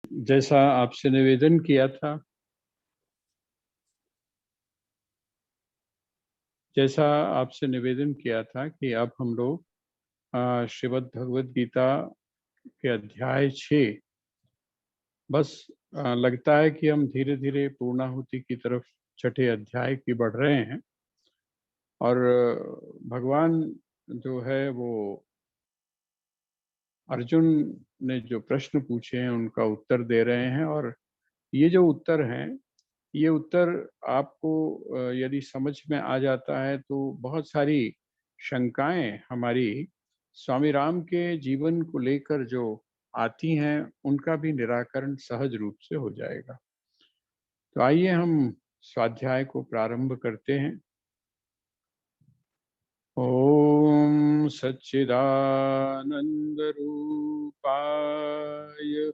जैसा आपसे निवेदन किया था, कि अब हम लोग श्रीमद् भगवद गीता के अध्याय 6, बस लगता है कि हम धीरे धीरे पूर्णाहुति की तरफ छठे अध्याय की बढ़ रहे हैं। और भगवान जो है वो अर्जुन ने जो प्रश्न पूछे हैं उनका उत्तर दे रहे हैं। और ये जो उत्तर हैं, ये उत्तर आपको यदि समझ में आ जाता है तो बहुत सारी शंकाएं हमारी स्वामी राम के जीवन को लेकर जो आती हैं उनका भी निराकरण सहज रूप से हो जाएगा। तो आइए हम स्वाध्याय को प्रारंभ करते हैं। ओम सच्चिदानंद रूपाय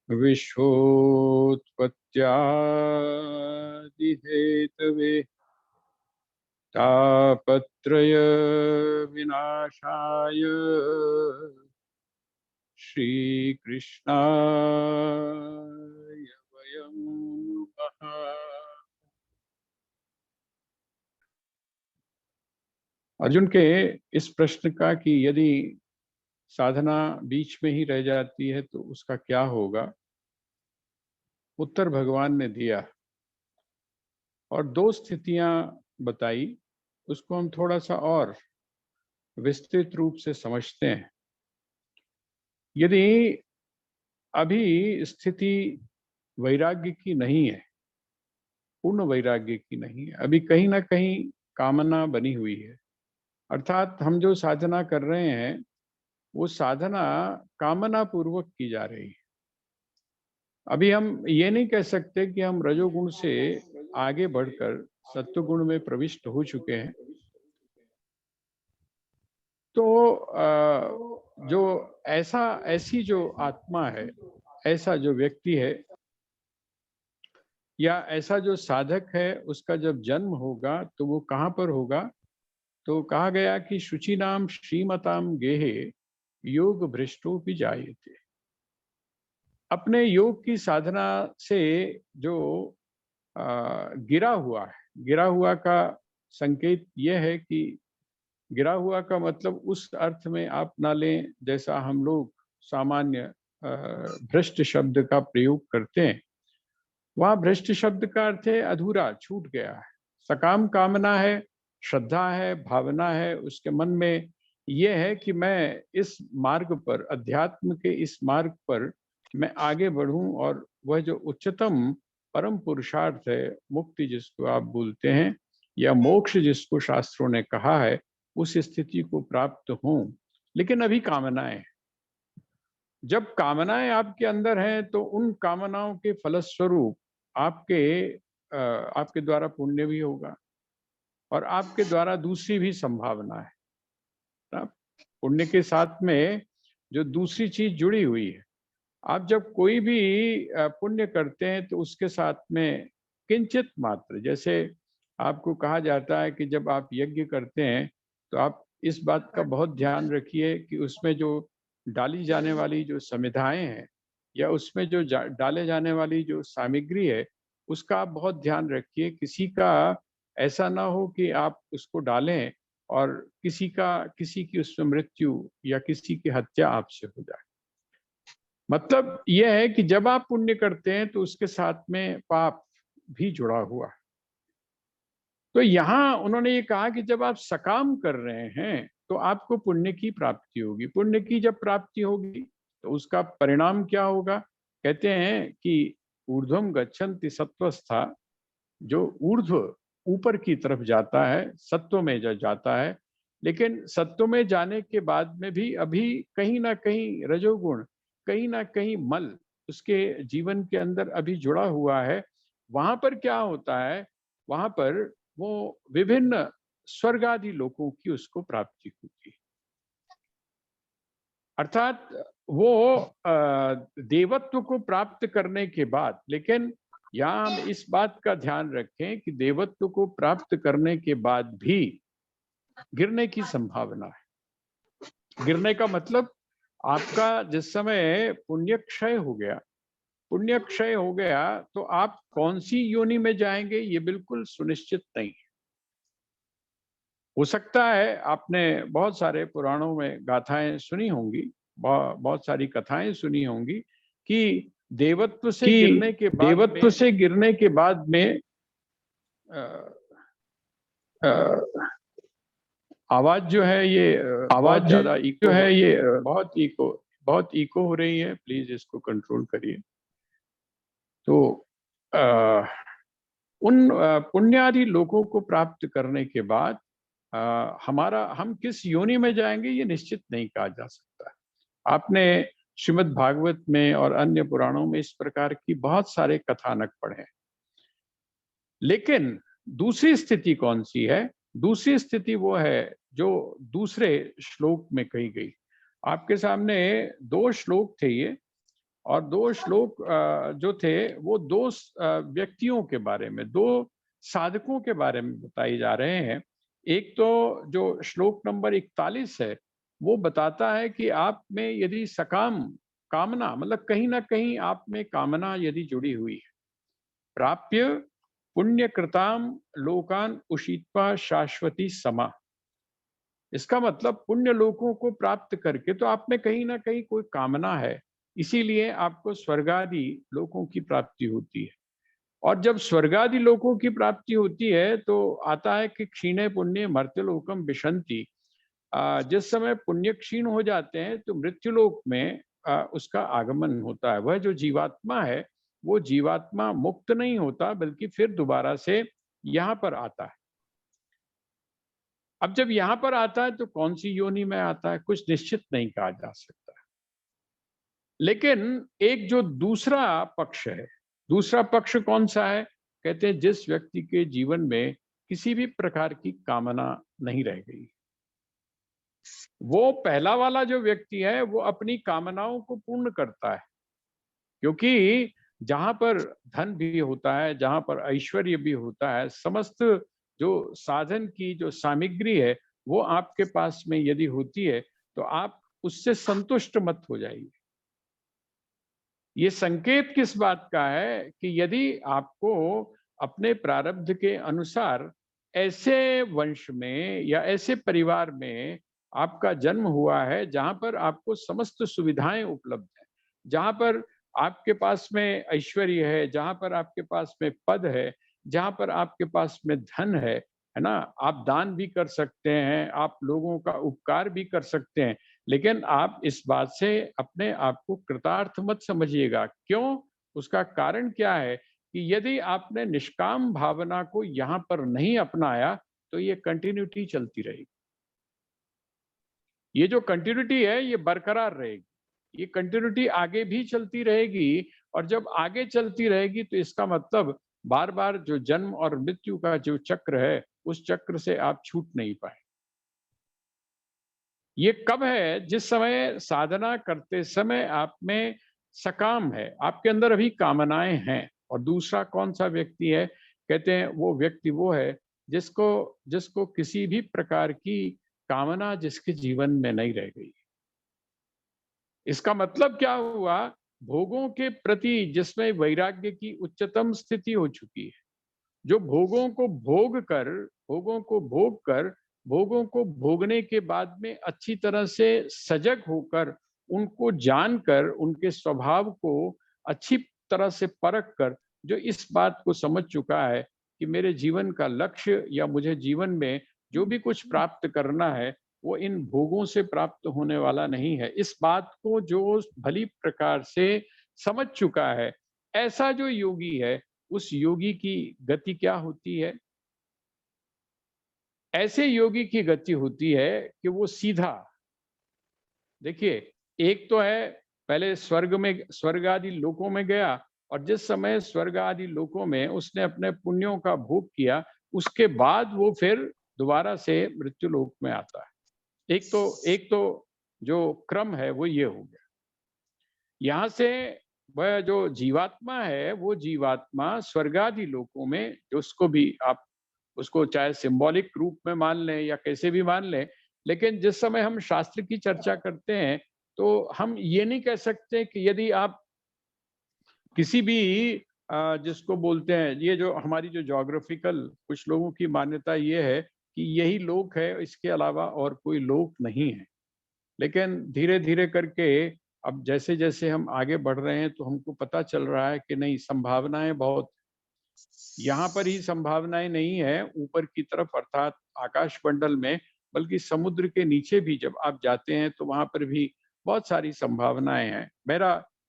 विश्वोत्पत्त्यादिहेतवे तापत्रय विनाशाय श्री कृष्णाय वयं नमः। अर्जुन के इस प्रश्न का कि यदि साधना बीच में ही रह जाती है तो उसका क्या होगा, उत्तर भगवान ने दिया और दो स्थितियां बताई। उसको हम थोड़ा सा और विस्तृत रूप से समझते हैं। यदि अभी स्थिति वैराग्य की नहीं है, पूर्ण वैराग्य की नहीं है, अभी कहीं ना कहीं कामना बनी हुई है, अर्थात हम जो साधना कर रहे हैं वो साधना कामना पूर्वक की जा रही है। अभी हम ये नहीं कह सकते कि हम रजोगुण से आगे बढ़कर सत्वगुण में प्रविष्ट हो चुके हैं। तो जो ऐसी जो आत्मा है, ऐसा जो व्यक्ति है या ऐसा जो साधक है, उसका जब जन्म होगा तो वो कहाँ पर होगा? तो कहा गया कि शुचिनाम श्रीमताम गेहे योग भ्रष्टो भी जायते। अपने योग की साधना से जो गिरा हुआ का संकेत यह है कि गिरा हुआ का मतलब उस अर्थ में आप ना लें जैसा हम लोग सामान्य भ्रष्ट शब्द का प्रयोग करते हैं। वहां भ्रष्ट शब्द का अर्थ है अधूरा, छूट गया है। सकाम कामना है, श्रद्धा है, भावना है उसके मन में, यह है कि मैं इस मार्ग पर, अध्यात्म के इस मार्ग पर मैं आगे बढ़ूं और वह जो उच्चतम परम पुरुषार्थ है, मुक्ति जिसको आप बोलते हैं या मोक्ष जिसको शास्त्रों ने कहा है, उस स्थिति को प्राप्त हों। लेकिन अभी कामनाएं, जब कामनाएं आपके अंदर हैं तो उन कामनाओं के फलस्वरूप आपके द्वारा पुण्य भी होगा और आपके द्वारा दूसरी भी संभावना है ना। पुण्य के साथ में जो दूसरी चीज जुड़ी हुई है, आप जब कोई भी पुण्य करते हैं तो उसके साथ में किंचित मात्र, जैसे आपको कहा जाता है कि जब आप यज्ञ करते हैं तो आप इस बात का बहुत ध्यान रखिए कि उसमें जो डाली जाने वाली जो समिधाएं हैं या उसमें जो डाले जाने वाली जो सामग्री है, उसका आप बहुत ध्यान रखिए। किसी का ऐसा ना हो कि आप उसको डालें और किसी की उसमें मृत्यु या किसी की हत्या आपसे हो जाए। मतलब यह है कि जब आप पुण्य करते हैं तो उसके साथ में पाप भी जुड़ा हुआ है। तो यहां उन्होंने ये कहा कि जब आप सकाम कर रहे हैं तो आपको पुण्य की प्राप्ति होगी। पुण्य की जब प्राप्ति होगी तो उसका परिणाम क्या होगा? कहते हैं कि ऊर्ध्वम गच्छन्ति सत्वस्था, जो ऊर्ध्व ऊपर की तरफ जाता है, सत्व में जाता है। लेकिन सत्व में जाने के बाद में भी अभी कहीं ना कहीं रजोगुण, कहीं ना कहीं मल उसके जीवन के अंदर अभी जुड़ा हुआ है। वहां पर क्या होता है? वहां पर वो विभिन्न स्वर्ग आदि लोकों की उसको प्राप्ति होती है। अर्थात वो देवत्व को प्राप्त करने के बाद, लेकिन यहाँ हम इस बात का ध्यान रखें कि देवत्व को प्राप्त करने के बाद भी गिरने की संभावना है। गिरने का मतलब आपका जिस समय पुण्य क्षय हो गया तो आप कौन सी योनि में जाएंगे ये बिल्कुल सुनिश्चित नहीं है। हो सकता है आपने बहुत सारे पुराणों में गाथाएं सुनी होंगी, बहुत सारी कथाएं सुनी होंगी कि देवत्व से गिरने के बाद में अ, अ, आवाज जो है ये आवाज बहुत जो ज्यादा जो है ये बहुत इको हो रही है, प्लीज इसको कंट्रोल करिए। तो आ, उन पुण्यादि लोगों को प्राप्त करने के बाद हम किस योनि में जाएंगे ये निश्चित नहीं कहा जा सकता। आपने श्रीमद् भागवत में और अन्य पुराणों में इस प्रकार की बहुत सारे कथानक पढ़े, लेकिन दूसरी स्थिति कौन सी है? दूसरी स्थिति वो है जो दूसरे श्लोक में कही गई। आपके सामने दो श्लोक थे ये, और दो श्लोक जो थे वो दो व्यक्तियों के बारे में, दो साधकों के बारे में बताए जा रहे हैं। एक तो जो श्लोक नंबर 41 है वो बताता है कि आप में यदि सकाम कामना, मतलब कहीं ना कहीं आप में कामना यदि जुड़ी हुई है, प्राप्य पुण्य कृताम लोकान उषित्वा शाश्वती समा। इसका मतलब पुण्य लोकों को प्राप्त करके तो आप में कहीं ना कहीं कोई कामना है, इसीलिए आपको स्वर्गादि लोकों की प्राप्ति होती है। और जब स्वर्गादि लोकों की प्राप्ति होती है तो आता है कि क्षीणे पुण्य मर्त्यलोकम विशंति। जिस समय पुण्य क्षीण हो जाते हैं तो मृत्युलोक में उसका आगमन होता है। वह जो जीवात्मा है वो जीवात्मा मुक्त नहीं होता, बल्कि फिर दोबारा से यहाँ पर आता है। अब जब यहाँ पर आता है तो कौन सी योनि में आता है कुछ निश्चित नहीं कहा जा सकता। लेकिन एक जो दूसरा पक्ष है, दूसरा पक्ष कौन सा है? कहते हैं जिस व्यक्ति के जीवन में किसी भी प्रकार की कामना नहीं रह गई, वो पहला वाला जो व्यक्ति है वो अपनी कामनाओं को पूर्ण करता है। क्योंकि जहां पर धन भी होता है, जहां पर ऐश्वर्य भी होता है, समस्त जो साधन की जो सामग्री है वो आपके पास में यदि होती है तो आप उससे संतुष्ट मत हो जाइए। ये संकेत किस बात का है कि यदि आपको अपने प्रारब्ध के अनुसार ऐसे वंश में या ऐसे परिवार में आपका जन्म हुआ है जहां पर आपको समस्त सुविधाएं उपलब्ध है, जहां पर आपके पास में ऐश्वर्य है, जहां पर आपके पास में पद है, जहां पर आपके पास में धन है ना, आप दान भी कर सकते हैं, आप लोगों का उपकार भी कर सकते हैं। लेकिन आप इस बात से अपने आप को कृतार्थ मत समझिएगा। क्यों? उसका कारण क्या है कि यदि आपने निष्काम भावना को यहाँ पर नहीं अपनाया तो ये कंटिन्यूटी चलती रहेगी। ये जो कंटिन्यूटी है ये बरकरार रहेगी, ये कंटिन्यूटी आगे भी चलती रहेगी। और जब आगे चलती रहेगी तो इसका मतलब बार बार जो जन्म और मृत्यु का जो चक्र है उस चक्र से आप छूट नहीं पाए। ये कब है? जिस समय साधना करते समय आप में सकाम है, आपके अंदर अभी कामनाएं हैं। और दूसरा कौन सा व्यक्ति है? कहते हैं वो व्यक्ति वो है जिसको जिसको किसी भी प्रकार की कामना जिसके जीवन में नहीं रह गई। इसका मतलब क्या हुआ? भोगों के प्रति जिसमें वैराग्य की उच्चतम स्थिति हो चुकी है, जो भोगों को भोगने के बाद में अच्छी तरह से सजग होकर, उनको जानकर, उनके स्वभाव को अच्छी तरह से परख कर, जो इस बात को समझ चुका है कि मेरे जीवन का लक्ष्य या मुझे जीवन में जो भी कुछ प्राप्त करना है वो इन भोगों से प्राप्त होने वाला नहीं है, इस बात को जो भली प्रकार से समझ चुका है, ऐसा जो योगी है उस योगी की गति क्या होती है? ऐसे योगी की गति होती है कि वो सीधा, देखिए, एक तो है पहले स्वर्ग आदि लोकों में गया, और जिस समय स्वर्ग आदि लोकों में उसने अपने पुण्यों का भोग किया उसके बाद वो फिर दोबारा से मृत्यु लोक में आता है। एक तो जो क्रम है वो ये हो गया। यहाँ से वह जो जीवात्मा है वो जीवात्मा स्वर्गादि लोकों में, जो उसको भी आप उसको चाहे सिंबॉलिक रूप में मान लें या कैसे भी मान लें, लेकिन जिस समय हम शास्त्र की चर्चा करते हैं तो हम ये नहीं कह सकते कि यदि आप किसी भी जिसको बोलते हैं, ये जो हमारी जो ज्योग्राफिकल कुछ लोगों की मान्यता ये है कि यही लोक है, इसके अलावा और कोई लोक नहीं है। लेकिन धीरे-धीरे करके अब जैसे-जैसे हम आगे बढ़ रहे हैं तो हमको पता चल रहा है कि नहीं, संभावनाएँ बहुत, यहाँ पर ही संभावनाएँ नहीं है ऊपर की तरफ अर्थात आकाश मंडल में, बल्कि समुद्र के नीचे भी जब आप जाते हैं तो वहाँ पर भी बहुत सारी संभावनाएँ हैं।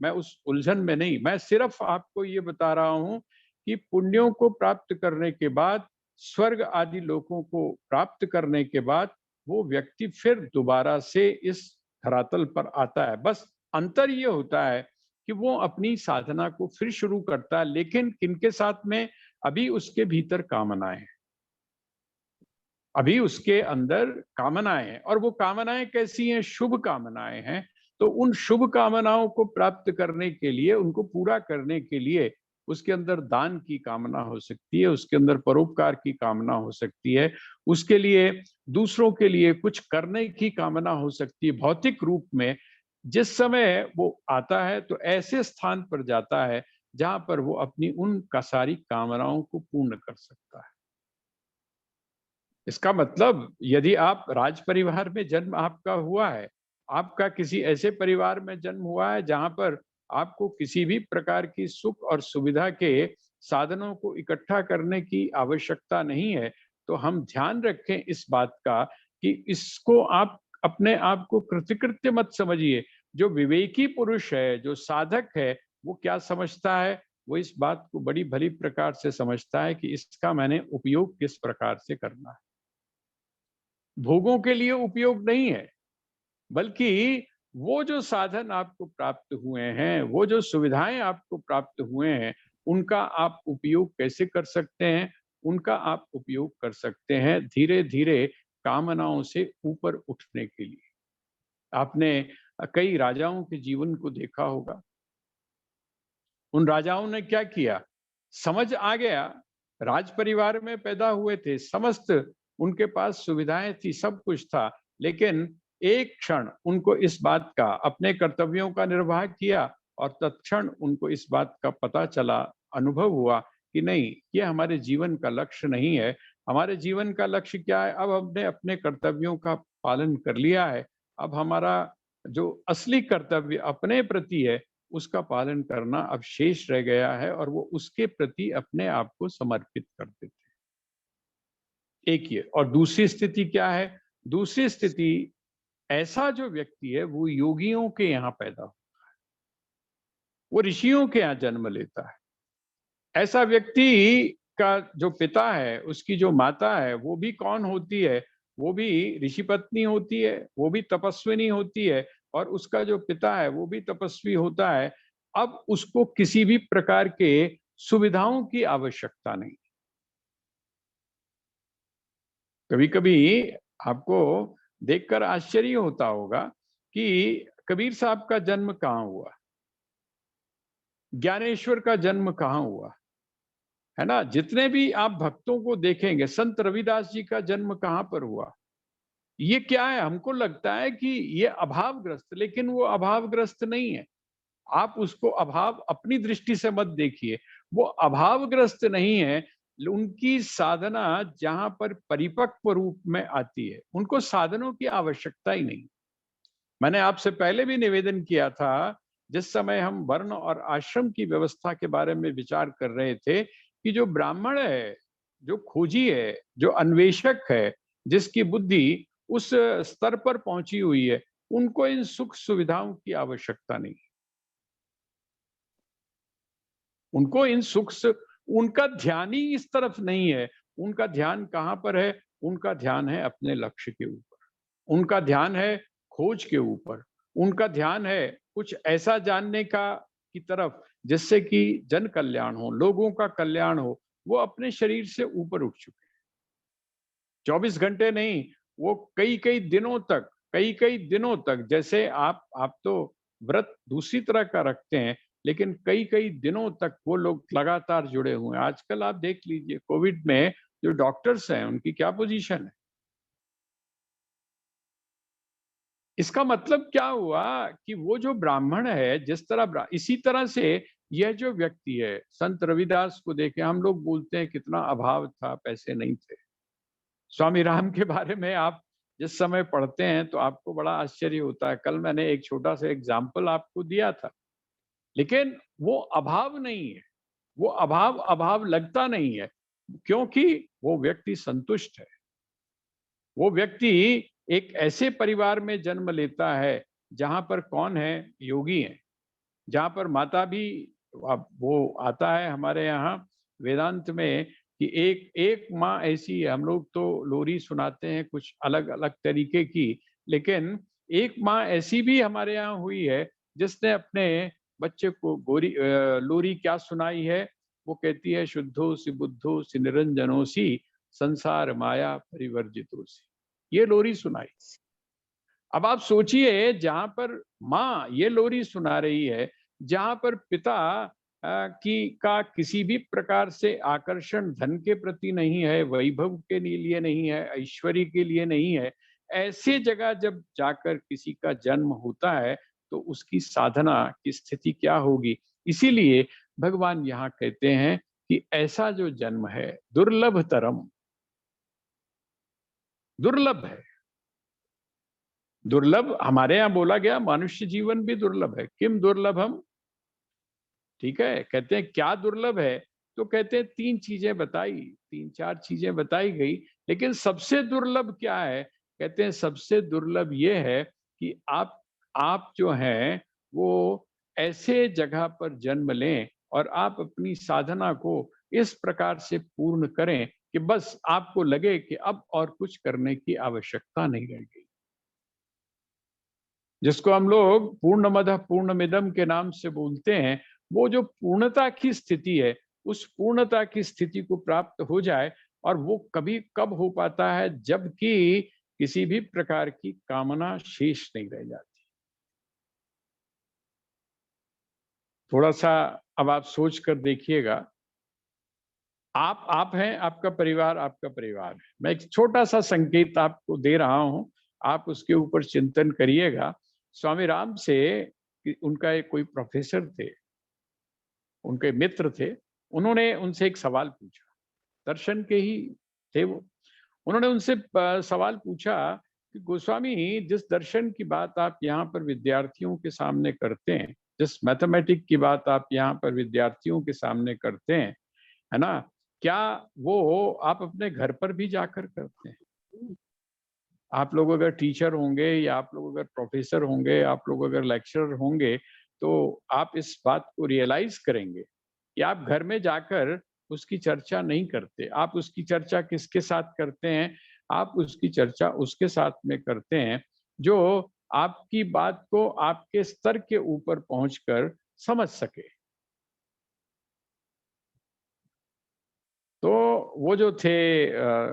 मैं उस उलझन में नहीं, मैं सिर्फ आपको ये बता रहा हूँ कि पुण्यों को प्राप्त करने के बाद, स्वर्ग आदि लोकों को प्राप्त करने के बाद, वो व्यक्ति फिर दोबारा से इस धरातल पर आता है। बस अंतर ये होता है कि वो अपनी साधना को फिर शुरू करता है, लेकिन किनके साथ में? अभी उसके भीतर कामनाएं हैं, अभी उसके अंदर कामनाएं हैं, और वो कामनाएं कैसी हैं? शुभ कामनाएं हैं। तो उन शुभ कामनाओं को प्राप्त करने के लिए, उनको पूरा करने के लिए उसके अंदर दान की कामना हो सकती है, उसके अंदर परोपकार की कामना हो सकती है, उसके लिए दूसरों के लिए कुछ करने की कामना हो सकती है भौतिक रूप में। जिस समय वो आता है तो ऐसे स्थान पर जाता है जहां पर वो अपनी उन का सारी कामनाओं को पूर्ण कर सकता है। इसका मतलब यदि आप राज परिवार में जन्म आपका हुआ है, आपका किसी ऐसे परिवार में जन्म हुआ है जहां पर आपको किसी भी प्रकार की सुख और सुविधा के साधनों को इकट्ठा करने की आवश्यकता नहीं है, तो हम ध्यान रखें इस बात का कि इसको आप अपने आप को कृतकृत्य मत समझिए। जो विवेकी पुरुष है, जो साधक है, वो क्या समझता है? वो इस बात को बड़ी भली प्रकार से समझता है कि इसका मैंने उपयोग किस प्रकार से करना है। भोगों के लिए उपयोग नहीं है, बल्कि वो जो साधन आपको प्राप्त हुए हैं, वो जो सुविधाएं आपको प्राप्त हुए हैं, उनका आप उपयोग कैसे कर सकते हैं? उनका आप उपयोग कर सकते हैं धीरे-धीरे कामनाओं से ऊपर उठने के लिए। आपने कई राजाओं के जीवन को देखा होगा। उन राजाओं ने क्या किया? समझ आ गया, राज परिवार में पैदा हुए थे, समस्त उनके पास सुविधाएं थी, सब कुछ था, लेकिन एक क्षण उनको इस बात का, अपने कर्तव्यों का निर्वाह किया और तत्क्षण उनको इस बात का पता चला, अनुभव हुआ कि नहीं, ये हमारे जीवन का लक्ष्य नहीं है। हमारे जीवन का लक्ष्य क्या है? अब हमने अपने कर्तव्यों का पालन कर लिया है। अब हमारा जो असली कर्तव्य अपने प्रति है, उसका पालन करना अब शेष रह गया है, और वो उसके प्रति अपने आप को समर्पित कर देते हैं। एक ये, और दूसरी स्थिति क्या है? दूसरी स्थिति, ऐसा जो व्यक्ति है वो योगियों के यहाँ पैदा हो, वो ऋषियों के यहाँ जन्म लेता है। ऐसा व्यक्ति का जो पिता है, उसकी जो माता है, वो भी कौन होती है? वो भी ऋषि पत्नी होती है, वो भी तपस्विनी होती है, और उसका जो पिता है वो भी तपस्वी होता है। अब उसको किसी भी प्रकार के सुविधाओं की आवश्यकता नहीं। कभी-कभी आपको देखकर आश्चर्य होता होगा कि कबीर साहब का जन्म कहाँ हुआ? ज्ञानेश्वर का जन्म कहाँ हुआ? है ना? जितने भी आप भक्तों को देखेंगे, संत रविदास जी का जन्म कहाँ पर हुआ? ये क्या है? हमको लगता है कि ये अभावग्रस्त, लेकिन वो अभावग्रस्त नहीं है। आप उसको अभाव अपनी दृष्टि से मत देखिए। वो अभावग्रस्त नहीं है। उनकी साधना जहाँ पर परिपक्व रूप में आती है, उनको साधनों की आवश्यकता ही नहीं। मैंने आपसे पहले भी निवेदन किया था, जिस समय हम वर्ण और आश्रम की व्यवस्था के बारे में विचार कर रहे थे, कि जो ब्राह्मण है, जो खोजी है, जो अन्वेषक है, जिसकी बुद्धि उस स्तर पर पहुंची हुई है, उनको इन सुख सुविधाओं की आवश्यकता नहीं। उनको इन उनका ध्यान ही इस तरफ नहीं है। उनका ध्यान कहाँ पर है? उनका ध्यान है अपने लक्ष्य के ऊपर। उनका ध्यान है खोज के ऊपर। उनका ध्यान है कुछ ऐसा जानने का की तरफ, जिससे कि जन कल्याण हो, लोगों का कल्याण हो। वो अपने शरीर से ऊपर उठ चुके हैं। 24 घंटे नहीं, वो कई-कई दिनों तक, कई-कई दिनों तक, जैसे आप तो व्रत दूसरी तरह का रखते हैं, लेकिन कई-कई दिनों तक वो लोग लगातार जुड़े हुए हैं। आजकल आप देख लीजिए, कोविड में जो डॉक्टर्स हैं, उनकी क्या पोजीशन है? इसका मतलब क्या हुआ कि वो जो ब्राह्मण है, जिस तरह इसी तरह से यह जो व्यक्ति है, संत रविदास को देखे हम लोग बोलते हैं कितना अभाव था, पैसे नहीं थे। स्वामी राम के बारे में आप जिस समय पढ़ते हैं तो आपको बड़ा आश्चर्य होता है। कल मैंने एक छोटा सा एग्जाम्पल आपको दिया था, लेकिन वो अभाव नहीं है, वो अभाव अभाव लगता नहीं है, क्योंकि वो व्यक्ति संतुष्ट है। वो व्यक्ति एक ऐसे परिवार में जन्म लेता है जहां पर कौन है, योगी है, जहां पर माता भी, अब वो आता है हमारे यहाँ वेदांत में कि एक एक माँ ऐसी है। हम लोग तो लोरी सुनाते हैं कुछ अलग अलग तरीके की, लेकिन एक माँ ऐसी भी हमारे यहाँ हुई है जिसने अपने बच्चे को लोरी क्या सुनाई है, वो कहती है शुद्धो सी बुद्धो सी निरंजनो सी संसार माया परिवर्जितो सी, ये लोरी सुनाई। अब आप सोचिए, जहां पर माँ ये लोरी सुना रही है, जहां पर पिता की का किसी भी प्रकार से आकर्षण धन के प्रति नहीं है, वैभव के लिए नहीं है, ऐश्वर्य के लिए नहीं है, ऐसे जगह जब जाकर किसी का जन्म होता है तो उसकी साधना की स्थिति क्या होगी। इसीलिए भगवान यहाँ कहते हैं कि ऐसा जो जन्म है दुर्लभ तरम, दुर्लभ है। दुर्लभ हमारे यहाँ बोला गया, मनुष्य जीवन भी दुर्लभ है। किम दुर्लभम, ठीक है, कहते हैं क्या दुर्लभ है, तो कहते हैं तीन चीजें बताई, तीन चार चीजें बताई गई, लेकिन सबसे दुर्लभ क्या है, कहते हैं सबसे दुर्लभ ये है कि आप जो हैं वो ऐसे जगह पर जन्म लें और आप अपनी साधना को इस प्रकार से पूर्ण करें कि बस आपको लगे कि अब और कुछ करने की आवश्यकता नहीं रह गई, जिसको हम लोग पूर्णमदः पूर्णमिदम के नाम से बोलते हैं। वो जो पूर्णता की स्थिति है, उस पूर्णता की स्थिति को प्राप्त हो जाए, और वो कभी कब हो पाता है, जबकि किसी भी प्रकार की कामना शेष नहीं रह जाती। थोड़ा सा अब आप सोच कर देखिएगा, आप हैं, आपका परिवार है। मैं एक छोटा सा संकेत आपको दे रहा हूं, आप उसके ऊपर चिंतन करिएगा। स्वामी राम से उनका एक कोई प्रोफेसर थे, उनके मित्र थे, उन्होंने उनसे एक सवाल पूछा, दर्शन के ही थे वो। उन्होंने उनसे सवाल पूछा कि गोस्वामी, जिस दर्शन की बात आप यहाँ पर विद्यार्थियों के सामने करते हैं, जिस मैथमेटिक की बात आप यहाँ पर विद्यार्थियों के सामने करते हैं, है ना, क्या वो आप अपने घर पर भी जाकर करते हैं? आप लोग अगर टीचर होंगे, या आप लोग अगर प्रोफेसर होंगे, आप लोग अगर लेक्चरर होंगे, तो आप इस बात को रियलाइज करेंगे कि आप घर में जाकर उसकी चर्चा नहीं करते। आप उसकी चर्चा किसके साथ करते हैं? आप उसकी चर्चा उसके साथ में करते हैं जो आपकी बात को आपके स्तर के ऊपर पहुंचकर समझ सके। तो वो जो थे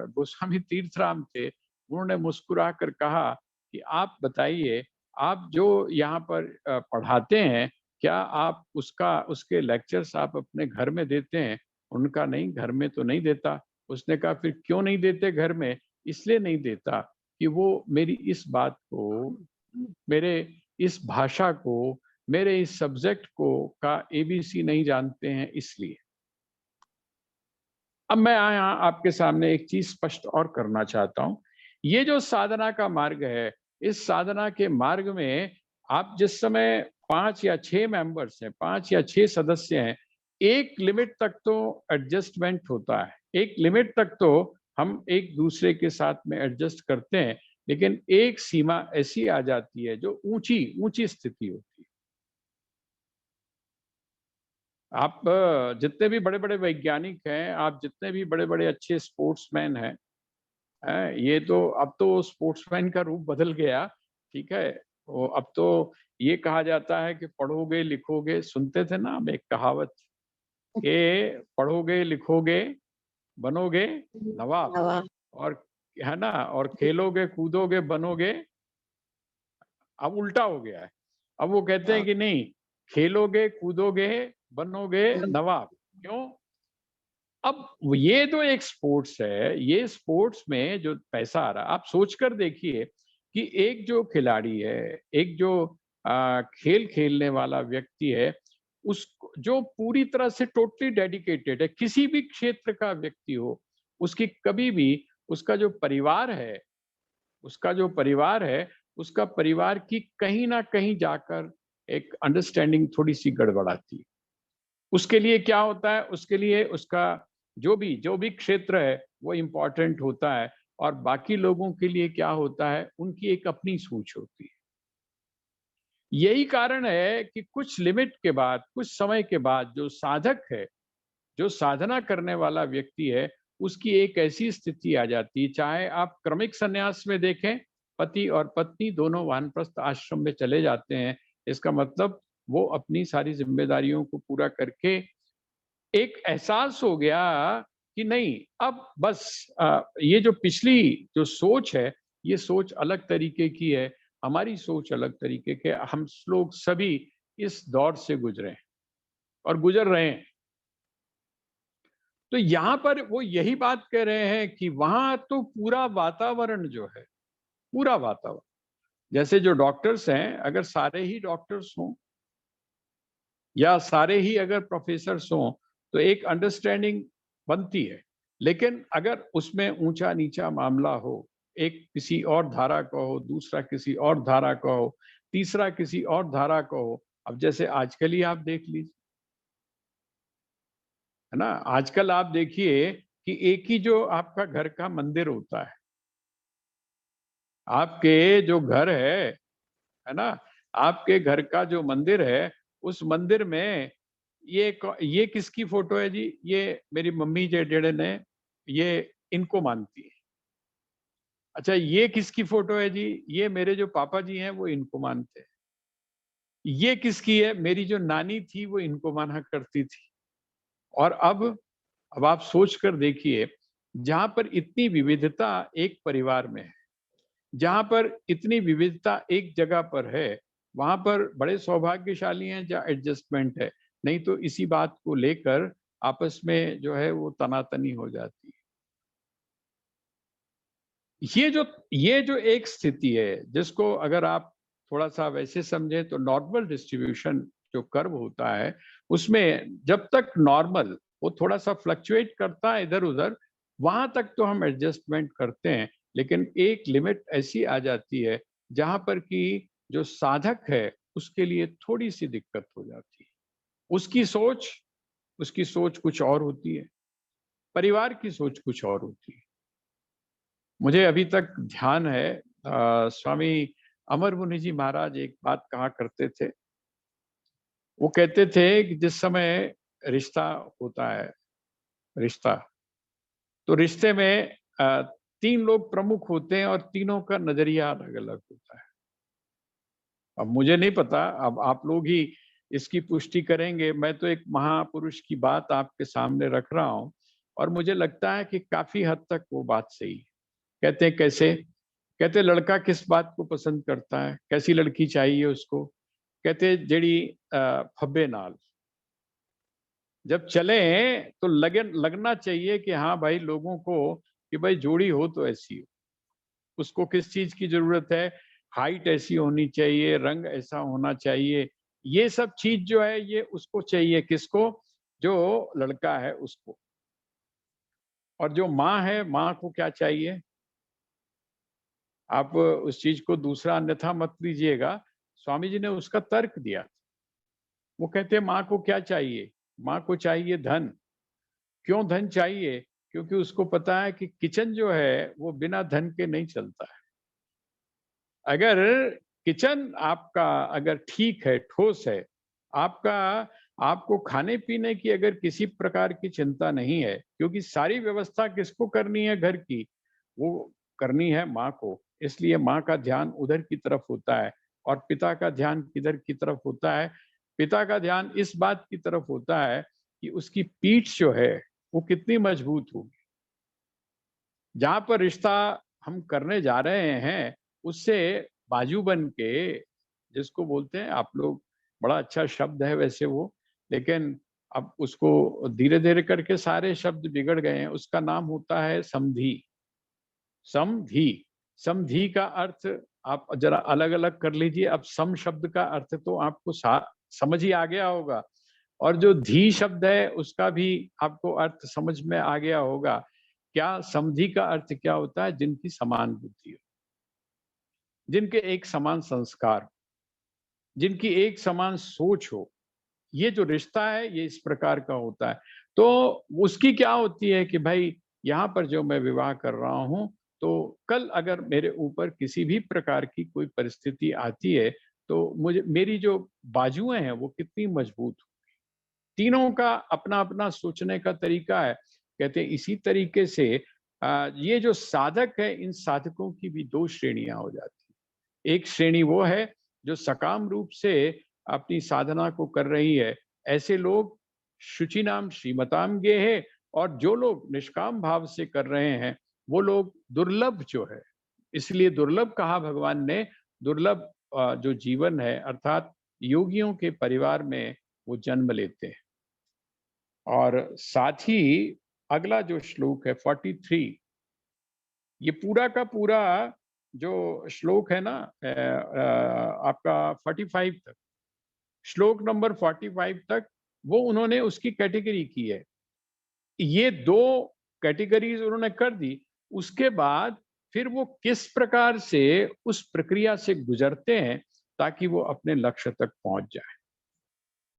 गोस्वामी तीर्थराम थे, उन्होंने मुस्कुरा कर कहा कि आप बताइए, आप जो यहाँ पर पढ़ाते हैं, क्या आप उसके लेक्चर्स आप अपने घर में देते हैं? उनका नहीं, घर में तो नहीं देता। उसने कहा फिर क्यों नहीं देते घर में? इसलिए नहीं देता कि वो मेरी इस बात को, मेरे इस भाषा को, मेरे इस सब्जेक्ट को का एबीसी नहीं जानते हैं, इसलिए। अब मैं यहाँ आपके सामने एक चीज स्पष्ट और करना चाहता हूं। ये जो साधना का मार्ग है, इस साधना के मार्ग में आप जिस समय 5 या 6 मेंबर्स हैं, 5 या 6 सदस्य हैं, एक लिमिट तक तो एडजस्टमेंट होता है, एक लिमिट तक तो हम एक दूसरे के साथ में एडजस्ट करते हैं, लेकिन एक सीमा ऐसी आ जाती है जो ऊंची ऊंची स्थिति होती है। आप जितने भी बड़े बड़े वैज्ञानिक हैं, आप जितने भी बड़े बड़े अच्छे स्पोर्ट्समैन हैं, ये तो अब तो स्पोर्ट्समैन का रूप बदल गया, ठीक है। वो अब तो ये कहा जाता है कि पढ़ोगे लिखोगे, सुनते थे ना हम एक कहावत कि पढ़ोगे लिखोगे बनोगे नवाब, नवा और है ना, और खेलोगे कूदोगे बनोगे। अब उल्टा हो गया है, अब वो कहते हैं हाँ, कि नहीं, खेलोगे कूदोगे बनोगे नवाब। क्यों? अब ये तो एक स्पोर्ट्स है, ये स्पोर्ट्स में जो पैसा आ रहा है, आप सोचकर देखिए कि एक जो खिलाड़ी है, एक जो खेल खेलने वाला व्यक्ति है, उस जो पूरी तरह से टोटली डेडिकेटेड है, किसी भी क्षेत्र का व्यक्ति हो, उसकी कभी भी उसका जो परिवार है, उसका जो परिवार है, उसका परिवार की कहीं न कहीं जाकर एक अंडरस्टैंडिंग थोड़ी-सी गड़बड़ाती है। उसके लिए क्या होता है, उसके लिए उसका जो भी क्षेत्र है, वो इम्पोर्टेंट होता है और बाकी लोगों के लिए क्या होता है, उनकी एक अपनी सोच होती है। यही कारण है कि कुछ लिमिट के बाद, कुछ समय के बाद जो साधक है, जो साधना करने वाला व्यक्ति है, उसकी एक ऐसी स्थिति आ जाती है, चाहे आप क्रमिक संन्यास में देखें, पति और पत्नी दोनों वानप्रस्थ आश्रम में चले जाते हैं। इसका मतलब वो अपनी सारी ज़िम्मेदारियों को पूरा करके एक एहसास हो गया कि नहीं, अब बस ये जो पिछली जो सोच है, ये सोच अलग तरीके की है, हमारी सोच अलग तरीके के, हम लोग सभी इस दौर से गुजरे हैं और गुजर रहे हैं। तो यहाँ पर वो यही बात कह रहे हैं कि वहाँ तो पूरा वातावरण जो है, पूरा वातावरण, जैसे जो डॉक्टर्स हैं, अगर सारे ही डॉक्टर्स हों या सारे ही अगर प्रोफेसर्स हों, तो एक अंडरस्टैंडिंग बनती है। लेकिन अगर उसमें ऊंचा-नीचा मामला हो, एक किसी और धारा का हो, दूसरा किसी और धारा का हो, तीसरा किसी और धारा का हो, अब जैसे आजकल ही आप देख लीजिए, है ना? आजकल आप देखिए कि एक ही जो आपका घर का मंदिर होता है, आपके जो घर है ना? आपके घर का जो मंदिर है, उस मंदिर में ये किसकी फ़ोटो है जी? ये मेरी मम्मी जेड़े ने, ये इनको मानती है। अच्छा, ये किसकी फ़ोटो है जी? ये मेरे जो पापा जी हैं, वो इनको मानते हैं। ये किसकी है? मेरी जो नानी थी, वो इनको माना करती थी। और अब आप सोच कर देखिए, जहाँ पर इतनी विविधता एक परिवार में है, जहाँ पर इतनी विविधता एक जगह पर है, वहाँ पर बड़े सौभाग्यशाली हैं जहाँ एडजस्टमेंट है, नहीं तो इसी बात को लेकर आपस में जो है वो तनातनी हो जाती है। ये जो ये जो एक स्थिति है, जिसको अगर आप थोड़ा-सा वैसे समझें तो नॉर्मल डिस्ट्रीब्यूशन जो कर्व होता है, उसमें जब तक नॉर्मल वो थोड़ा-सा फ्लक्चुएट करता है इधर-उधर, वहाँ तक तो हम एडजस्टमेंट करते हैं। लेकिन एक लिमिट ऐसी आ जाती है, जहाँ पर कि जो साधक है, उसके लिए थोड़ी-सी दिक्कत हो जाती है। उसकी सोच उसकी सोच कुछ और होती है, परिवार की सोच कुछ और होती है। मुझे अभी तक ध्यान है, स्वामी अमर मुनि जी महाराज एक बात कहा करते थे। वो कहते थे कि जिस समय रिश्ता होता है, रिश्ता, तो रिश्ते में 3 लोग प्रमुख होते हैं और तीनों का नज़रिया अलग-अलग होता है। अब मुझे नहीं पता, अब आप लोग ही इसकी पुष्टि करेंगे, मैं तो एक महापुरुष की बात आपके सामने रख रहा हूँ और मुझे लगता है कि काफ़ी हद तक वो बात सही है। कहते हैं कैसे? कहते लड़का किस बात को पसंद करता है, कैसी लड़की चाहिए उसको? कहते जेड़ी फब्बे नाल। जब चलें तो लगना चाहिए कि हाँ भाई लोगों को कि भाई जोड़ी हो तो ऐसी हो। उसको किस चीज़ की ज़रूरत है? हाइट ऐसी होनी चाहिए, रंग ऐसा होना चाहिए। ये सब चीज़ जो है ये उसको चाहिए, किसको? जो लड़का है उसको। और जो माँ है, माँ को क्या चाहिए? आप उस चीज़ को दूसरा अन्यथा मत लीजिएगा। स्वामी जी ने उसका तर्क दिया। वो कहते हैं माँ को क्या चाहिए? माँ को चाहिए धन। क्यों धन चाहिए? क्योंकि उसको पता है कि किचन जो है वो बिना धन के नहीं चलता है। अगर किचन आपका अगर ठीक है, ठोस है, आपका आपको खाने-पीने की अगर किसी प्रकार की चिंता नहीं है, क्योंकि सारी व्यवस्था किसको करनी है घर की? वो करनी है माँ को। इसलिए माँ का ध्यान उधर की तरफ होता है और पिता का ध्यान किधर की तरफ होता है? पिता का ध्यान इस बात की तरफ होता है कि उसकी पीठ जो है, वो कितनी मजबूत होगी। जहाँ पर रिश्ता हम करने जा रहे हैं, उससे बाजू बन के, जिसको बोलते हैं आप लोग, बड़ा अच्छा शब्द है वैसे वो, लेकिन अब उसको धीरे-धीरे करके सारे शब्द बिगड़ गए हैं। उसका नाम होता है समधी। समधी। समधी का अर्थ आप जरा अलग अलग कर लीजिए। अब सम शब्द का अर्थ तो आपको समझ ही आ गया होगा, और जो धी शब्द है उसका भी आपको अर्थ समझ में आ गया होगा। क्या समधी का अर्थ क्या होता है? जिनकी समान बुद्धि हो, जिनके एक समान संस्कार हो, जिनकी एक समान सोच हो। ये जो रिश्ता है ये इस प्रकार का होता है। तो उसकी क्या होती है कि भाई यहाँ पर जो मैं विवाह कर रहा हूँ, तो कल अगर मेरे ऊपर किसी भी प्रकार की कोई परिस्थिति आती है, तो मुझे मेरी जो बाजुएं हैं वो कितनी मजबूत हो। तीनों का अपना अपना सोचने का तरीका है। कहते हैं इसी तरीके से ये जो साधक है, इन साधकों की भी दो श्रेणियां हो जाती हैं। एक श्रेणी वो है जो सकाम रूप से अपनी साधना को कर रही है। ऐसे लोग शुचिनाम श्रीमताम गे है, और जो लोग निष्काम भाव से कर रहे हैं वो लोग दुर्लभ जो है। इसलिए दुर्लभ कहा भगवान ने। दुर्लभ जो जीवन है, अर्थात योगियों के परिवार में वो जन्म लेते हैं। और साथ ही अगला जो श्लोक है 43, ये पूरा का पूरा जो श्लोक है ना, आपका 45 तक, श्लोक नंबर 45 तक वो उन्होंने उसकी कैटेगरी की है। ये दो कैटेगरीज उन्होंने कर दी। उसके बाद फिर वो किस प्रकार से उस प्रक्रिया से गुजरते हैं ताकि वो अपने लक्ष्य तक पहुंच जाए।